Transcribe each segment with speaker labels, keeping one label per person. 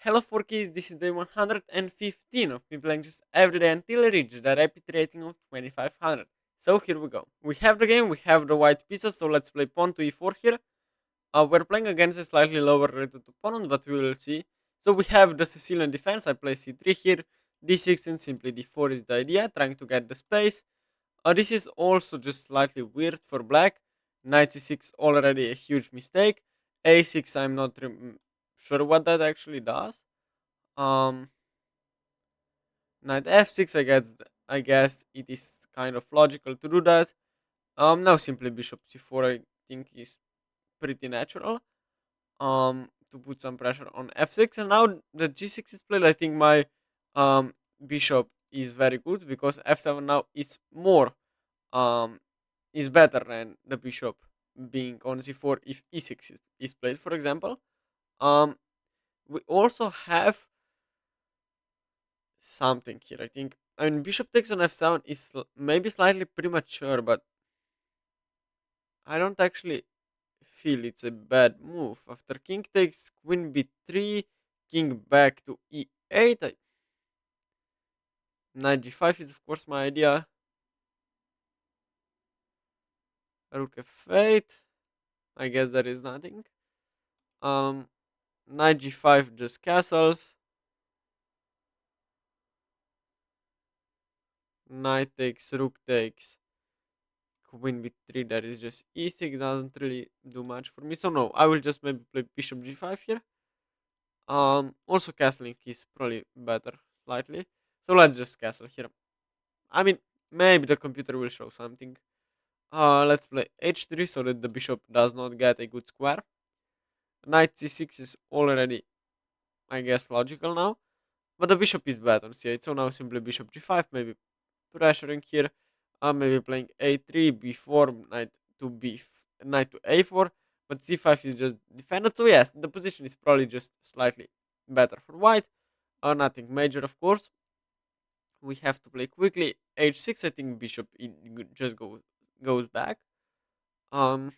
Speaker 1: Hello 4Ks, this is day 115 of me playing just every day until I reach the rapid rating of 2500. So here we go. We have the game, we have the white pieces, so let's play pawn to e4 here. We're playing against a slightly lower rated opponent, but we will see. So we have the Sicilian defense, I play c3 here, d6 and simply d4 is the idea, trying to get the space. This is also just slightly weird for black. Knight c6 already a huge mistake. a6 I'm not sure what that actually does. Um, Knight f6. I guess it is kind of logical to do that. Now simply bishop c4. I think is pretty natural. To put some pressure on f6, and now the g6 is played. I think my bishop is very good because f7 now is more is better than the bishop being on c4 if e6 is played, for example. Um, we also have something here. I mean, bishop takes on f7 is maybe slightly premature, but I don't actually feel it's a bad move. After king takes queen b3, king back to e8, knight g5 is of course my idea. Rook f8. I guess there is nothing. Um, knight g5 just castles. Knight takes, rook takes, queen b3. That is just e6. Doesn't really do much for me. So no, I will just maybe play bishop g5 here. Also castling is probably better slightly. So let's just castle here. I mean, maybe the computer will show something. Let's play h3 so that the bishop does not get a good square. Knight c6 is already, I guess, logical now. But the bishop is bad on c8, so now simply bishop g5, maybe pressuring here. Maybe playing a3, b4, knight to a4. But c5 is just defended, so yes, the position is probably just slightly better for white. Nothing major, of course. We have to play quickly. h6, I think bishop just goes back. Um,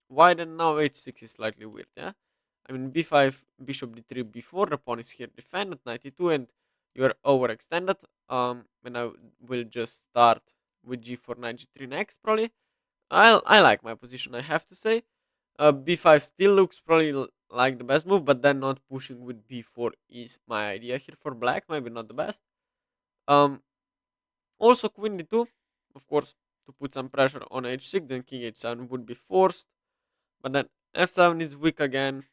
Speaker 1: Why then now h6 is slightly weird, yeah? I mean, b5, bishop d3, b4, the pawn is here defended, 92, and you're overextended. And I will just start with g4, knight g3 next, probably. I like my position, I have to say. B5 still looks probably like the best move, but then not pushing with b4 is my idea here for black, maybe not the best. Um, Also queen d2, of course, to put some pressure on h6, then king h7 would be forced. But then f7 is weak again.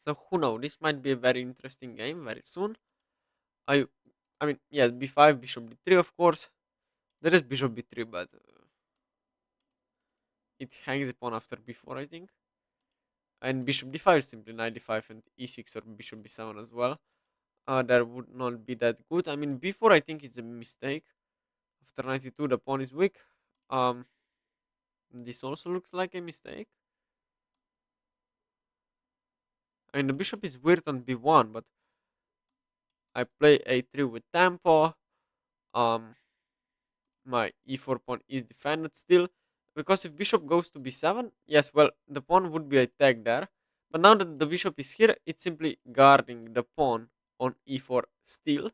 Speaker 1: So who knows? This might be a very interesting game very soon. I I mean, yes, b5, bishop d3, of course. There is bishop b3, but it hangs upon after b4, I think. And bishop d5 is simply knight d5 and e6 or bishop b7 as well. That would not be that good. I mean, b4 I think is a mistake. After 92, the pawn is weak. Um, this also looks like a mistake. I mean, the bishop is weird on b1, but I play a3 with tempo. Um, my e4 pawn is defended still. Because if bishop goes to b7, yes, well, the pawn would be attacked there. But now that the bishop is here, it's simply guarding the pawn on e4 still.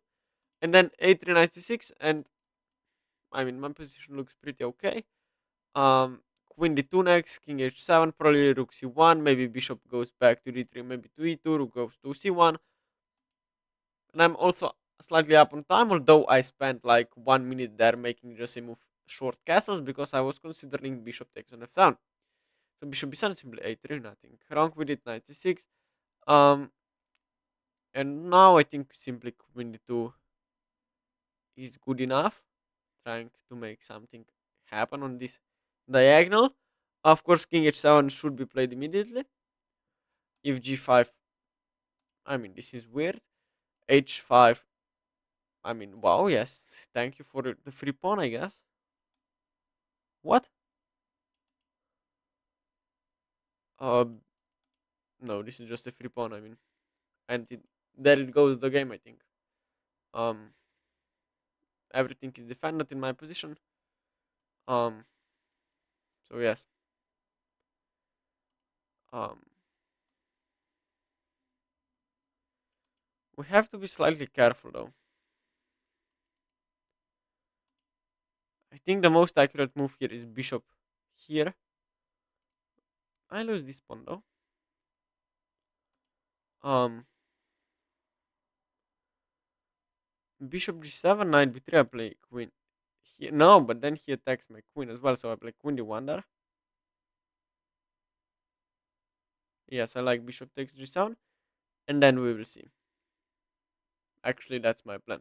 Speaker 1: And then a3, knight c6, and I mean, my position looks pretty okay. Queen d2 next, king h7, probably rook c1, maybe bishop goes back to d3, maybe to e2, rook goes to c1. And I'm also slightly up on time, although I spent like 1 minute there making just a move short castles because I was considering bishop takes on f7. So bishop b7 simply a3, nothing wrong with it, knight c6. Um, and now I think simply queen d2 is good enough, trying to make something happen on this diagonal. Of course, king h7 should be played immediately. If g5, I mean, this is weird. h5, I mean, wow, yes. Thank you for the free pawn, I guess. What? Uh, no, this is just a free pawn. I mean, and there it goes the game. I think. Um, Everything is defended in my position. Um, so yes. Um, We have to be slightly careful though. I think the most accurate move here is bishop here. I lose this pawn though. Um, Bishop g7, knight b3. I play queen here. No, but then he attacks my queen as well, so I play queen d1 there. Yes, I like bishop takes g7, and then we will see. Actually, that's my plan.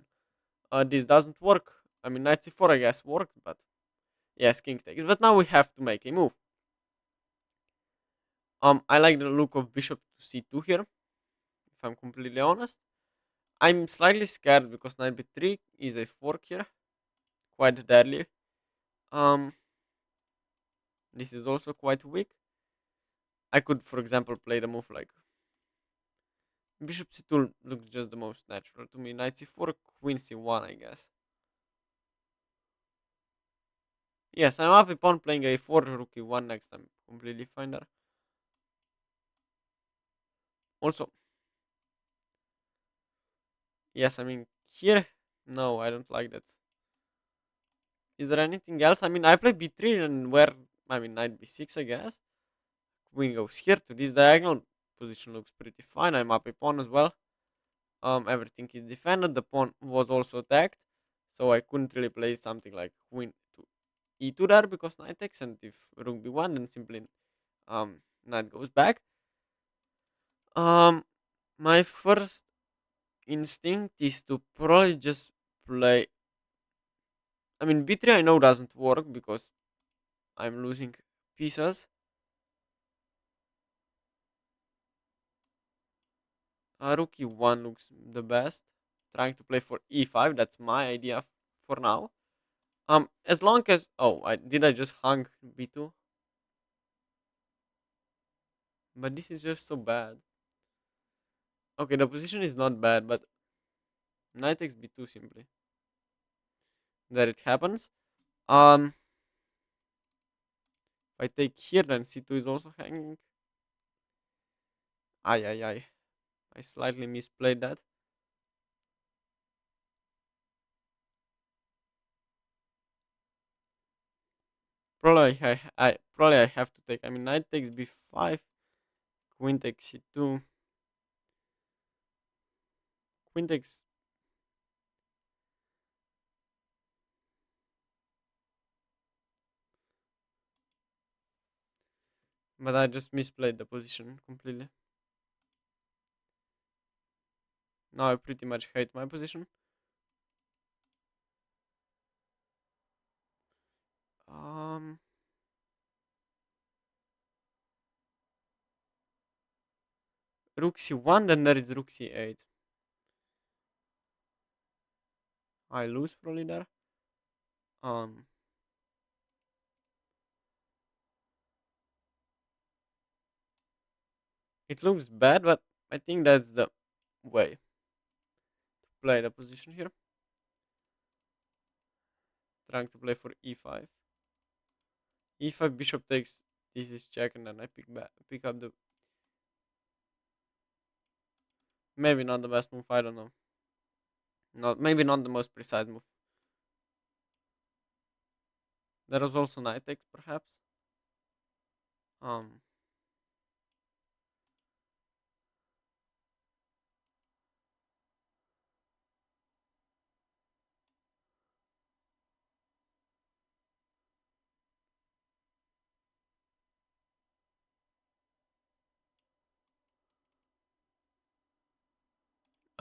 Speaker 1: This doesn't work. I mean, knight c4 I guess worked, but yes, king takes. But now we have to make a move. I like the look of bishop to c2 here, if I'm completely honest. I'm slightly scared because knight b3 is a fork here, quite deadly. Um, this is also quite weak. I could, for example, play the move like bishop c2 looks just the most natural to me. Knight c4, queen c1, I guess. Yes, I'm up a pawn playing a4, rook e1 next. I'm completely fine there. Also, yes, I mean here. No, I don't like that. Is there anything else? I mean, I play b3 and where I mean knight b6, I guess. Queen goes here to this diagonal. Position looks pretty fine. I'm up a pawn as well. Everything is defended. The pawn was also attacked, so I couldn't really play something like queen to e2 there because knight takes, and if rook b1, then simply knight goes back. Um, my first instinct is to probably just play. I mean, b3 I know doesn't work because I'm losing pieces. Rook e1 looks the best. Trying to play for e5. That's my idea for now. As long as I just hung b2, but this is just so bad. Okay, the position is not bad, but knight takes b2 simply. There it happens. Um, if I take here, then c2 is also hanging. Ay ay ay. I slightly misplayed that. Probably I have to take. I mean, knight takes b5, queen takes c2, queen takes. But I just misplayed the position completely. Now I pretty much hate my position. Um, Rook c1, then there is rook c8. I lose probably there. Um, it looks bad, but I think that's the way to play the position here. Trying to play for e5. E5 bishop takes. This is check, and then I pick up the. Maybe not the best move. I don't know. Maybe not the most precise move. There was also knight takes, perhaps. Um,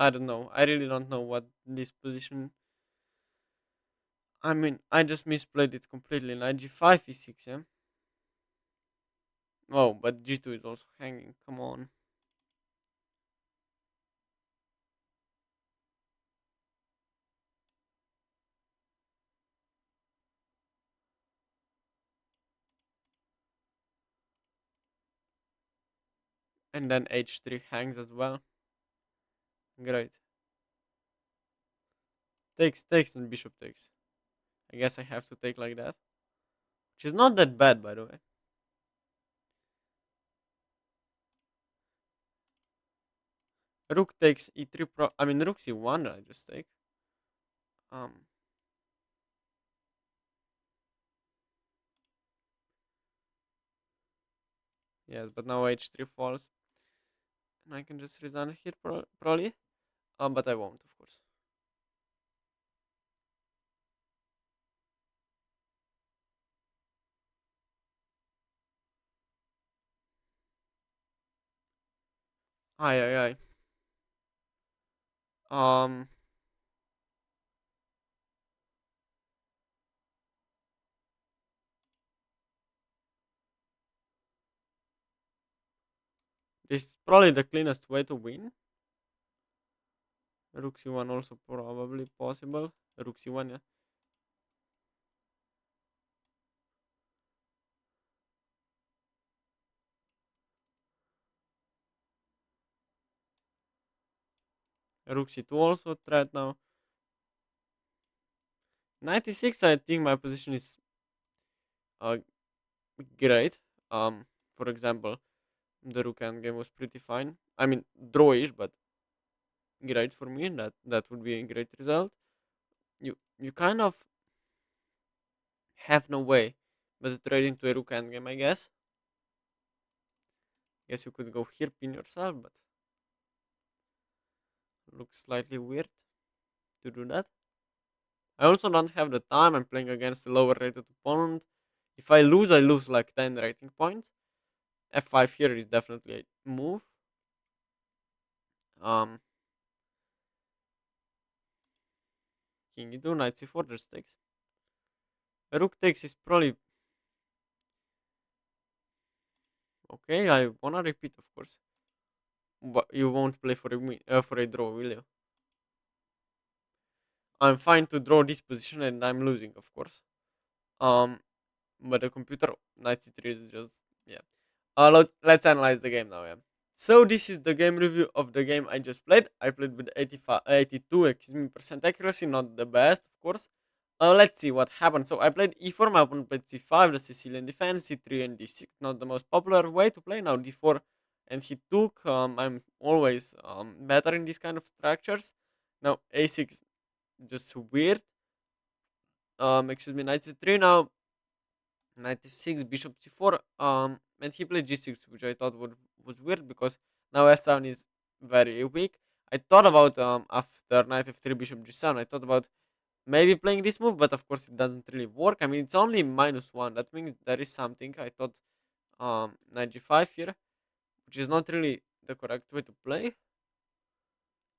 Speaker 1: I don't know. I really don't know what this position. I mean, I just misplayed it completely. Knight g5 e6, yeah. Oh, but g2 is also hanging. Come on. And then h3 hangs as well. Great. Takes, and bishop takes. I guess I have to take like that. Which is not that bad, by the way. Rook takes e3 pro. I mean, rook c1. I just take. Um. Yes, but now h3 falls, and I can just resign here probably. But I won't, of course. Aye, aye, aye. Um. This is probably the cleanest way to win. Rook c1 also probably possible. Rook c1, yeah. Rook c2 also threat now. 96, I think my position is uh, great. For example, the rook endgame was pretty fine. I mean, drawish, but great for me. That would be a great result. You kind of have no way but to trade into a rook endgame, I guess. Guess you could go here, pin yourself, but looks slightly weird to do that. I also don't have the time. I'm playing against a lower rated opponent. If I lose like 10 rating points. F5 here is definitely a move. Um, King e2, knight c4 just takes. Rook takes is probably okay. I wanna repeat, of course, but you won't play for a win, for a draw, will you? I'm fine to draw this position, and I'm losing, of course. Um, but the computer knight c3 is just yeah. Let's analyze the game now. Yeah. So this is the game review of the game I just played. I played with 85, 82, excuse me, percent accuracy, not the best, of course. Let's see what happened. So I played e4, my opponent played c5, the Sicilian defense, c3 and d6. Not the most popular way to play. Now d4, and he took. I'm always better in these kind of structures. Now a6, just weird. Excuse me, knight c3 now. Knight f6, bishop c4. And he played g6, which I thought was weird because now f7 is very weak. I thought about after knight f3, bishop g7. I thought about maybe playing this move, but of course it doesn't really work. I mean, it's only -1. That means there is something. I thought knight g5 here, which is not really the correct way to play.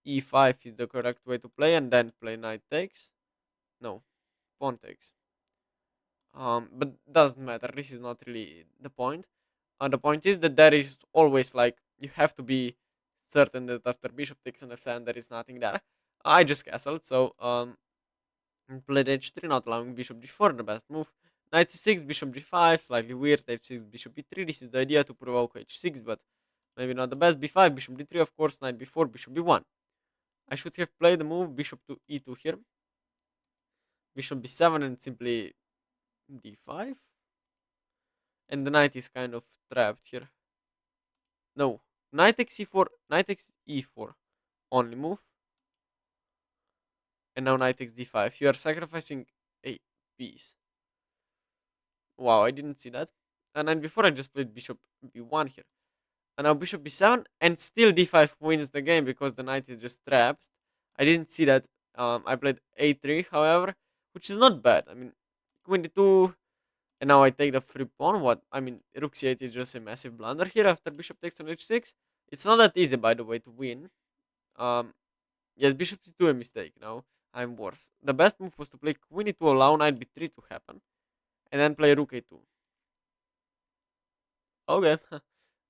Speaker 1: E5 is the correct way to play, and then play knight takes. No, pawn takes. But doesn't matter. This is not really the point. The point is that there is always like you have to be certain that after bishop takes on f7 there is nothing there. I just castled, so played h3, not allowing bishop g4, the best move. Knight c6, bishop g5, slightly weird. H6, bishop b3. This is the idea to provoke h6, but maybe not the best. b5, bishop d3, of course. Knight b4, bishop b1. I should have played the move bishop to e2 here. Bishop b7 and simply d5. And the knight is kind of trapped here. No, knight takes e4, knight takes e4. Only move. And now knight takes d5. You are sacrificing a piece. Wow, I didn't see that. And then before I just played bishop b1 here. And now bishop b7, and still d5 wins the game because the knight is just trapped. I didn't see that. I played a3, however, which is not bad. I mean, queen d2, and now I take the free pawn. What? I mean, rook c8 is just a massive blunder here after bishop takes on h6. It's not that easy, by the way, to win. Um, yes, bishop c2 a mistake. Now I'm worse. The best move was to play queen e2, allow knight b3 to happen, and then play rook a2. Okay,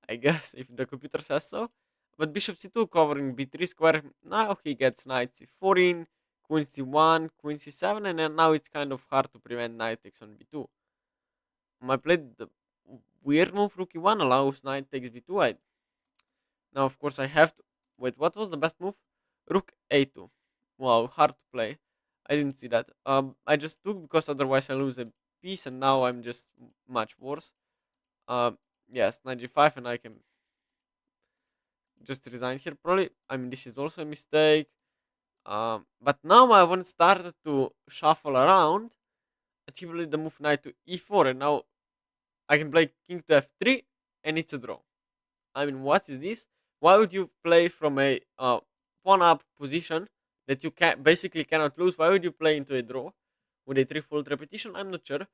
Speaker 1: I guess if the computer says so. But bishop c2 covering b3 square. Now he gets knight c4 in, queen c1, queen c7, and then now it's kind of hard to prevent knight takes on b2. I played the weird move rook e1 allows knight takes b2. Now of course I have to wait. What was the best move? Rook a2. Wow, hard to play. I didn't see that. I just took because otherwise I lose a piece, and now I'm just much worse. Um, yes, knight g5, and I can just resign here probably. I mean, this is also a mistake. But now I want to start to shuffle around. And he played the move knight to e4, and now I can play king to f3, and it's a draw. I mean, what is this? Why would you play from a pawn up position that you can basically cannot lose? Why would you play into a draw with a threefold repetition? I'm not sure.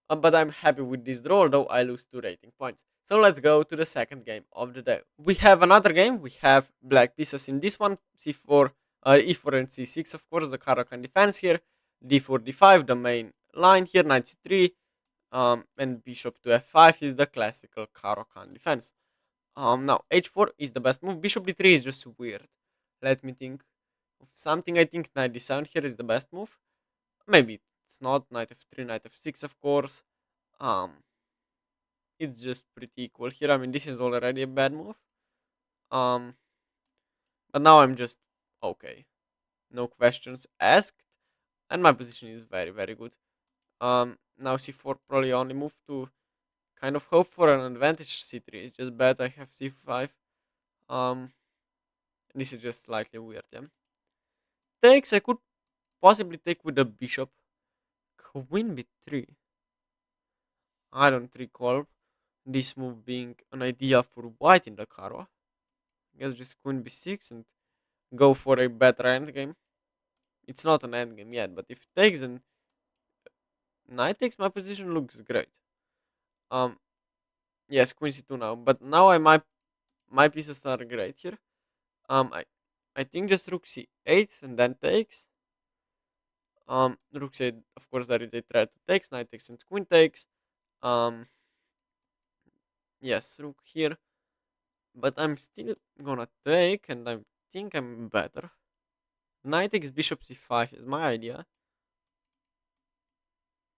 Speaker 1: But I'm happy with this draw, although I lose 2 rating points. So let's go to the second game of the day. We have another game. We have black pieces in this one. C4, e4 and c6, of course, the Caro-Kann defense here. d4, d5, the main line here, knight c3. And bishop to f5 is the classical Caro-Kann defense. Now h4 is the best move. Bishop d3 is just weird. Let me think of something. I think knight d7 here is the best move. Maybe it's not. Knight f3, knight f6, of course. Um, it's just pretty equal here. I mean, this is already a bad move. Um, but now I'm just okay. No questions asked, and my position is very, very good. Now c4 probably only move to kind of hope for an advantage. C3 is just bad. I have c5. Um, this is just slightly weird. Yeah. Takes. I could possibly take with the bishop. Queen b3. I don't recall this move being an idea for white in the Caro. I guess just queen b6 and go for a better endgame. It's not an endgame yet, but if takes, then knight takes, my position looks great. Um, yes, queen c2 now, but now my pieces are great here. I think just rook c8 and then takes. Rook c8, of course, there is a threat to takes, knight takes and queen takes. Um, yes, rook here, but I'm still gonna take, and I think I'm better. Knight takes bishop c5 is my idea.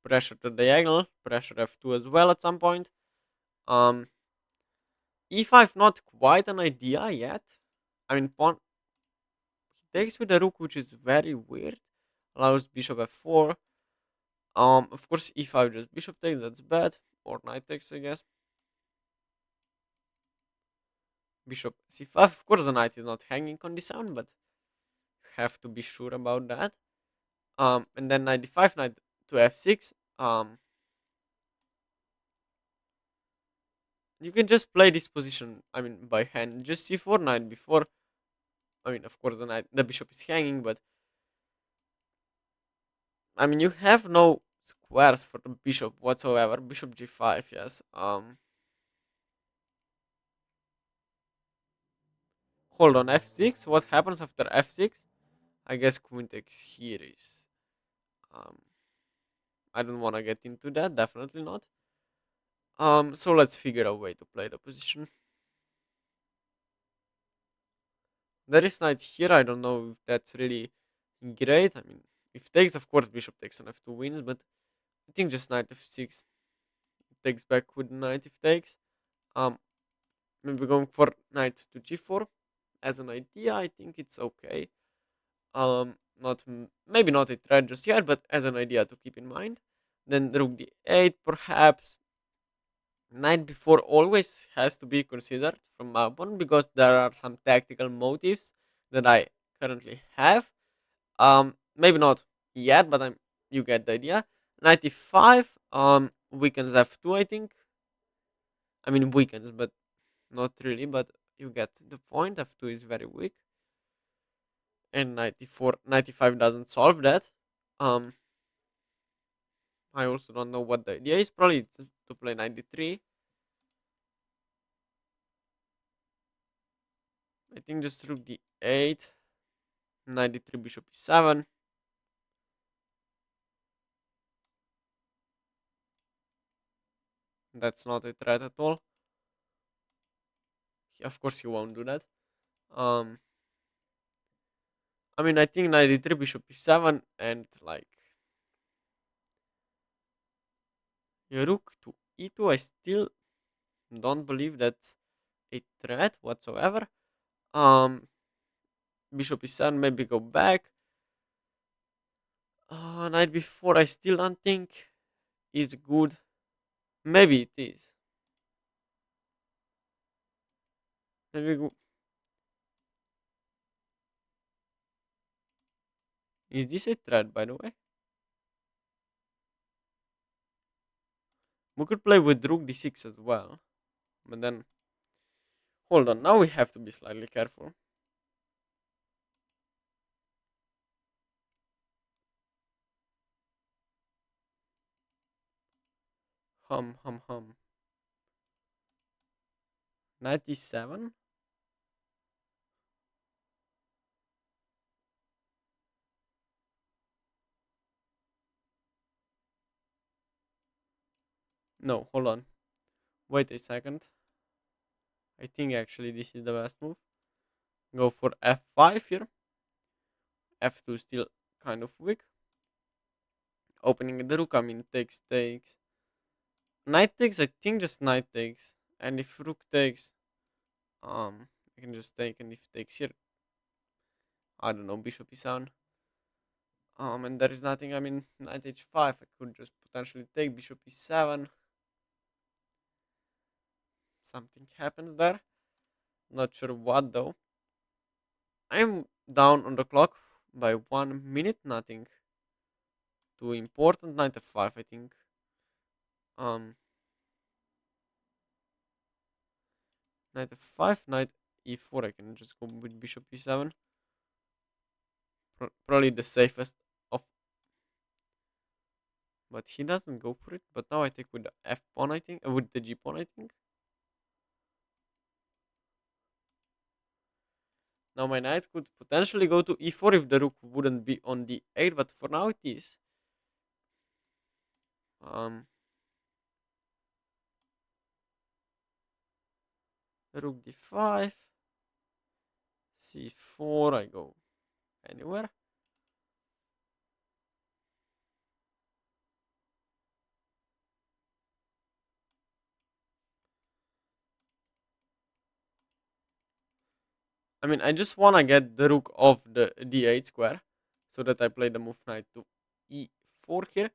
Speaker 1: Pressure to diagonal, pressure f2 as well at some point. Um, e5 not quite an idea yet. I mean, pawn he takes with the rook, which is very weird. Allows bishop f4. Of course e5 just bishop takes, that's bad. Or knight takes, I guess. Bishop c5. Of course the knight is not hanging on this sound, but have to be sure about that. And then knight d5, knight to f6. You can just play this position, I mean, by hand. Just c4, knight before. I mean, of course, the bishop is hanging, but I mean, you have no squares for the bishop whatsoever. Bishop g5, yes. Hold on, f6. What happens after f6? I guess queen takes here is. Um, I don't want to get into that. Definitely not. So let's figure a way to play the position. There is knight here. I don't know if that's really great. I mean, if takes, of course, bishop takes on f2 wins, but I think just knight f6 takes back with knight if takes. Um, Maybe going for knight to g4 as an idea. I think it's okay. Not maybe not a threat just yet, but as an idea to keep in mind. Then rook d8 perhaps. Knight before always has to be considered from my opponent because there are some tactical motives that I currently have. Maybe not yet, but you get the idea. 95 weakens f2, I think. I mean weakens, but not really, but you get the point. F2 is very weak. And 94, 95 doesn't solve that. Um, I also don't know what the idea is. Probably it's to play 93. I think just rook d8, 93 bishop e7. That's not a threat at all. Of course, he won't do that. Um, I mean, I think 93 bishop e7 and like rook to e2. I still don't believe that's a threat whatsoever. Um, Bishop e7, maybe go back. Knight before, I still don't think is good. Maybe it is. Maybe Is this a threat, by the way? We could play with rook d6 as well. But then, hold on. Now we have to be slightly careful. Hum. 97? No, hold on. Wait a second. I think actually this is the best move. Go for f5 here. f2 still kind of weak. Opening the rook, I mean, takes. Knight takes, I think just knight takes. And if rook takes, I can just take, and if takes here, I don't know, bishop e7. And there is nothing, I mean, knight h5, I could just potentially take bishop e7. Something happens there. Not sure what though. I'm down on the clock by 1 minute, nothing too important. Knight f5, I think. Um, Knight f5, knight e4. I can just go with bishop e7. Probably the safest of. But he doesn't go for it. But now I take with the f pawn, I think. With the g pawn, I think. Now my knight could potentially go to e4 if the rook wouldn't be on d8. But for now it is. Um, Rook d5. c4. I go anywhere. I mean, I just want to get the rook off the d8 square so that I play the move knight to e4 here.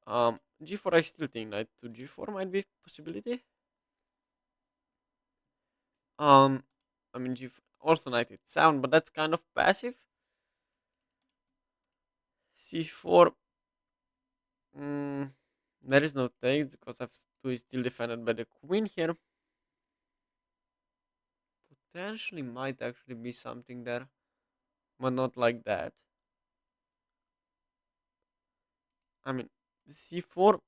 Speaker 1: G4, I still think knight to g4 might be a possibility. Um, I mean, also knight h7, but that's kind of passive. c4. There is no take because f2 is still defended by the queen here. Potentially might actually be something there, but not like that. I mean, c4,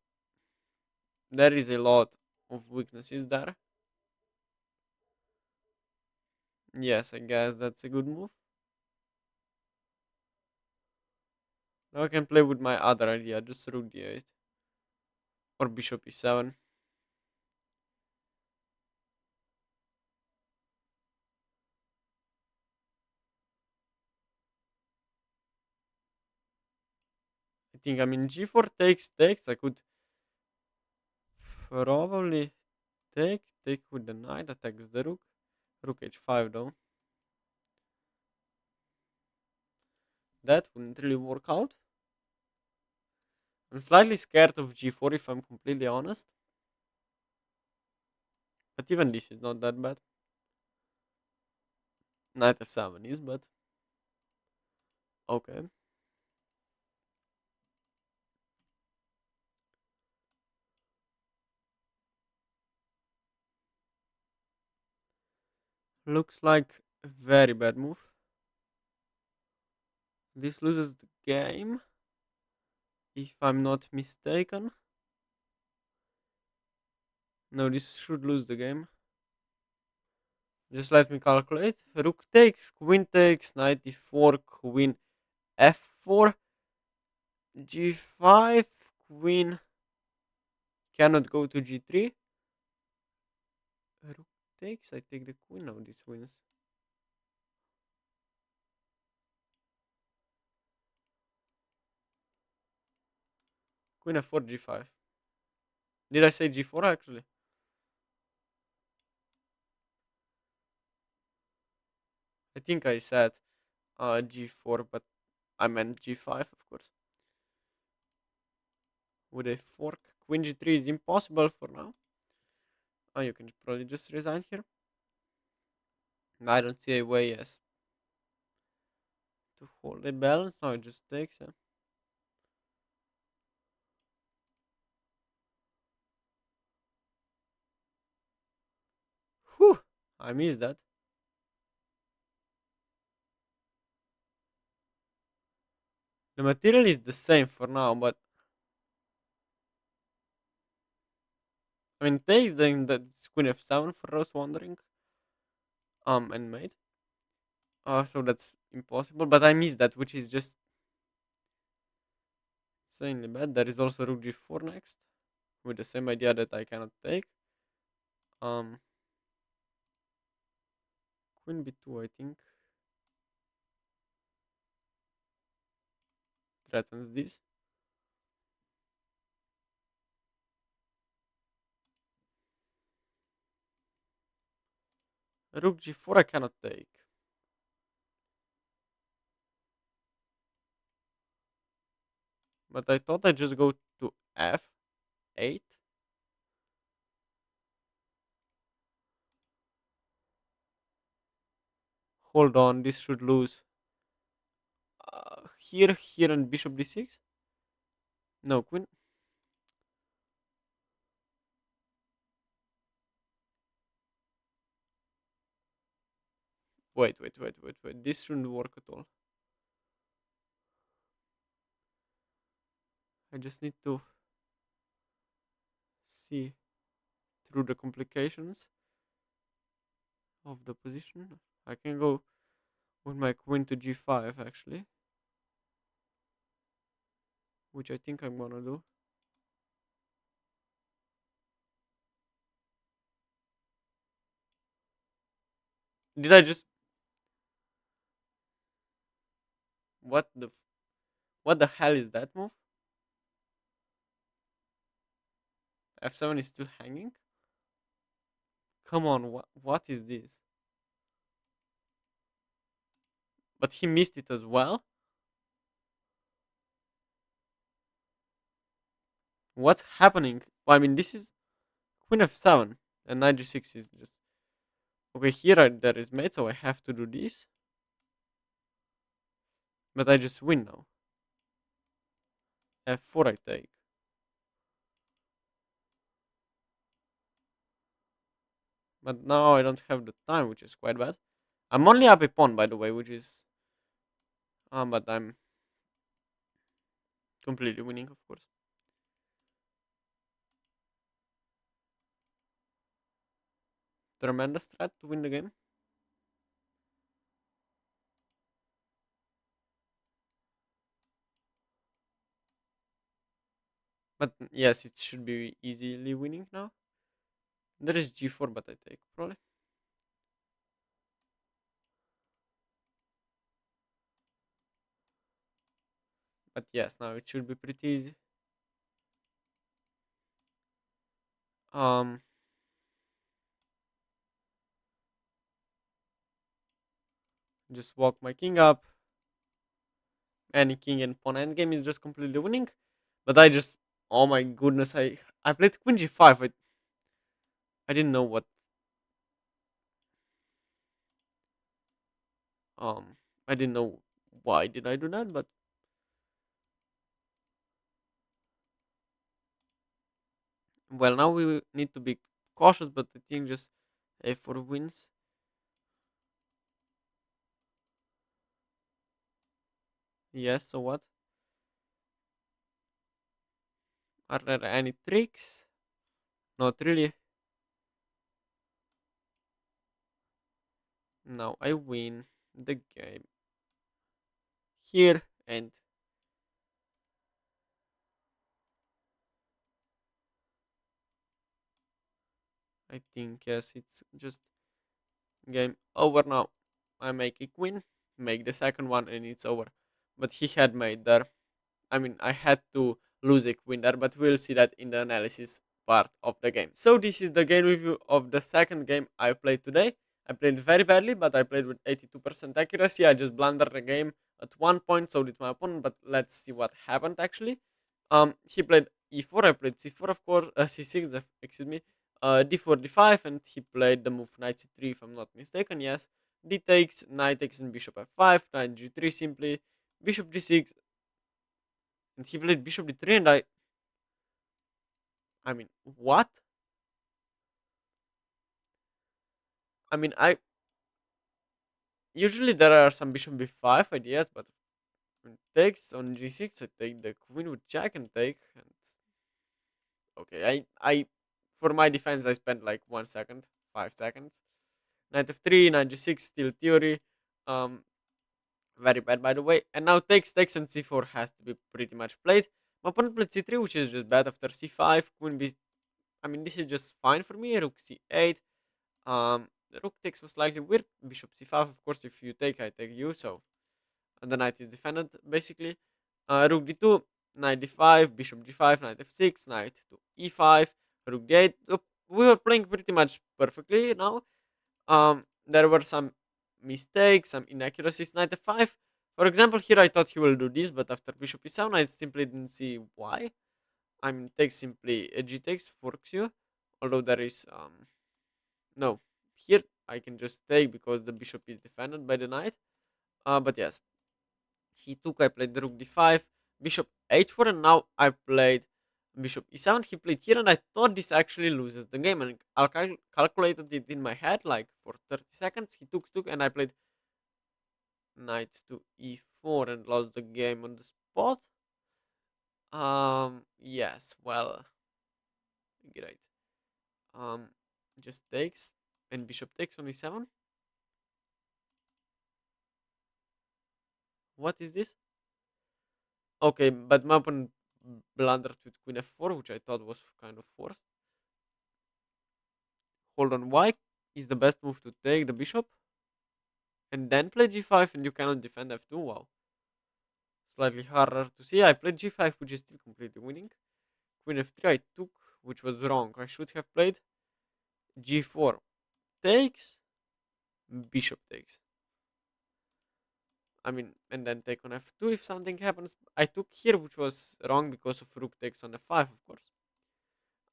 Speaker 1: there is a lot of weaknesses there. Yes, I guess that's a good move. Now I can play with my other idea, just rook d8 or bishop e7. I think, I mean, g4 takes. I could probably take with the knight, attacks the rook. Rook h5 though. That wouldn't really work out. I'm slightly scared of g4 if I'm completely honest. But even this is not that bad. Knight f7 is, but okay. Looks like a very bad move. This loses the game, if I'm not mistaken. No, this should lose the game. Just let me calculate. Rook takes, queen takes, knight e4, queen f4, g5, queen cannot go to g3. Rook takes, I take the queen now, this wins. Queen f4, g5. Did I say g4 actually? I think I said g4, but I meant g5, of course. With a fork, queen g3 is impossible for now. Oh, you can probably just resign here. I don't see a way, yes, to hold a balance. Now it just takes. Yeah. Whew! I missed that. The material is the same for now, but I mean, takes then that's queen f7 for those wondering. And mate. So that's impossible. But I missed that, which is just insanely bad. There is also rook g4 next, with the same idea that I cannot take. Um, queen b2, I think, threatens this. Rook g4, I cannot take. But I thought I just go to f8. Hold on, this should lose. Here, and bishop d6. No, queen. Wait. This shouldn't work at all. I just need to see through the complications of the position. I can go with my queen to g5 actually, which I think I'm gonna do. Did I just what the what the hell is that move? F7 is still hanging. Come on, what is this? But he missed it as well. What's happening? Well, I mean, this is queen f7 and knight g6 is just okay. Here there is mate, so I have to do this. But I just win now. F4 I take. But now I don't have the time, which is quite bad. I'm only up a pawn, by the way, which is but I'm completely winning, of course. Tremendous strat to win the game. But yes, it should be easily winning now. There is g4, but I take probably. But yes, now it should be pretty easy. Um, just walk my king up. Any king and pawn endgame is just completely winning. But I just, oh my goodness, I played queen g5. I didn't know what um I didn't know why did I do that, but well, now we need to be cautious. But I think just a4 wins. Yes. So what? Are there any tricks? Not really. Now I win the game here, and I think yes, it's just game over now. I make a queen, make the second one, and it's over. But he had made there. I mean, I had to lose a queen there, but we'll see that in the analysis part of the game. So this is the game review of the second game I played today. I played very badly, but I played with 82% accuracy. I just blundered the game at one point, so did my opponent. But let's see what happened actually. He played e4, I played c4, of course, c6, excuse me, d4, d5, and he played the move knight c3, if I'm not mistaken. Yes, D takes, knight takes, and bishop f5, knight g3 simply, bishop g6, and he played bishop d3, and I mean, what? I mean, I usually there are some bishop b5 ideas, but when takes on g6, I take the queen with check and take, and okay, for my defense, I spent like 1 second, 5 seconds. Knight f3, knight g6, still theory. Um, Very bad, by the way. And now takes, and c4 has to be pretty much played. My opponent played c3, which is just bad after c5. Queen b. I mean, this is just fine for me. Rook c8. The rook takes was slightly weird. Bishop c5. Of course, if you take, I take you. So the knight is defended basically. Rook d2, knight d5, bishop d5, knight f6, knight to e5, rook d8. We were playing pretty much perfectly now. There were some mistakes, some inaccuracies. Knight f5. For example, here I thought he will do this, but after bishop e7, I simply didn't see why. I mean, takes simply g takes forks you. Although there is no, here I can just take because the bishop is defended by the knight. But yes, he took. I played the rook d5, bishop h4, and now I played bishop e7. He played here, and I thought this actually loses the game. And I calculated it in my head like for 30 seconds. He took, and I played knight to e4 and lost the game on the spot. Yes, well, great. Um, just takes and bishop takes on e7. What is this? Okay, but my opponent blundered with queen f4, which I thought was kind of forced. Hold on, why is the best move to take the bishop and then play g5 and you cannot defend f2? Wow, slightly harder to see. I played g5, which is still completely winning. Queen f3 I took, which was wrong. I should have played g4 takes, bishop takes. I mean, and then take on f2 if something happens. I took here, which was wrong because of rook takes on f5, of course.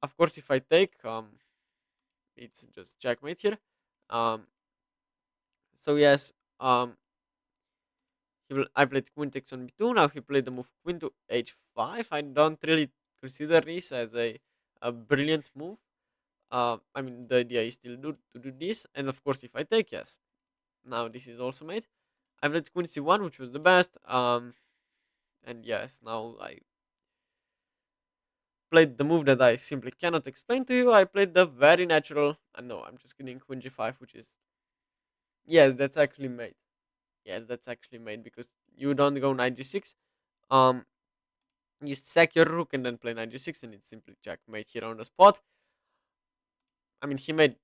Speaker 1: Of course, if I take, it's just checkmate here. Um, so yes, I played queen takes on b2. Now he played the move queen to h5. I don't really consider this as a brilliant move. I mean, the idea is still to do this, and of course, if I take, yes, now this is also made. I played queen c1, which was the best. And yes, now I played the move that I simply cannot explain to you. I played the very natural. No, I'm just kidding. Queen g5, which is yes, that's actually made. Yes, that's actually made because you don't go knight g6. Um, you sack your rook and then play knight g6, and it's simply checkmate here on the spot. I mean, he made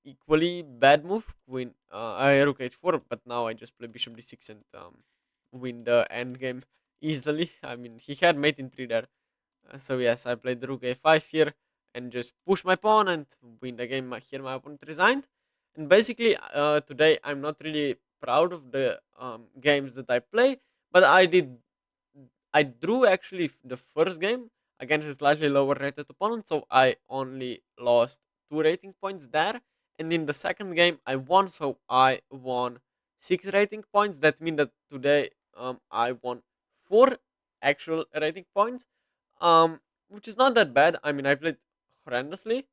Speaker 1: equally bad move queen rook h4, but now I just play bishop d6 and win the end game easily. I mean, he had mate in 3 there. So yes, I played rook a5 here and just push my pawn and win the game. Here my opponent resigned. And basically, today I'm not really proud of the games that I play, but I drew actually the first game against a slightly lower rated opponent, so I only lost 2 rating points there. And in the second game, I won, so I won 6 rating points. That means that today I won 4 actual rating points, which is not that bad. I mean, I played horrendously,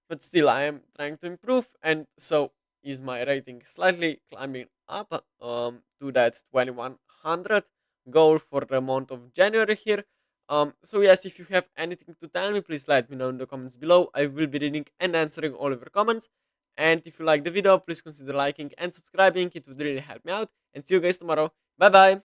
Speaker 1: but still I am trying to improve, and so is my rating slightly climbing up to that 2100 goal for the month of January here. So yes, if you have anything to tell me, please let me know in the comments below. I will be reading and answering all of your comments. And if you like the video, please consider liking and subscribing. It would really help me out. And see you guys tomorrow. Bye bye.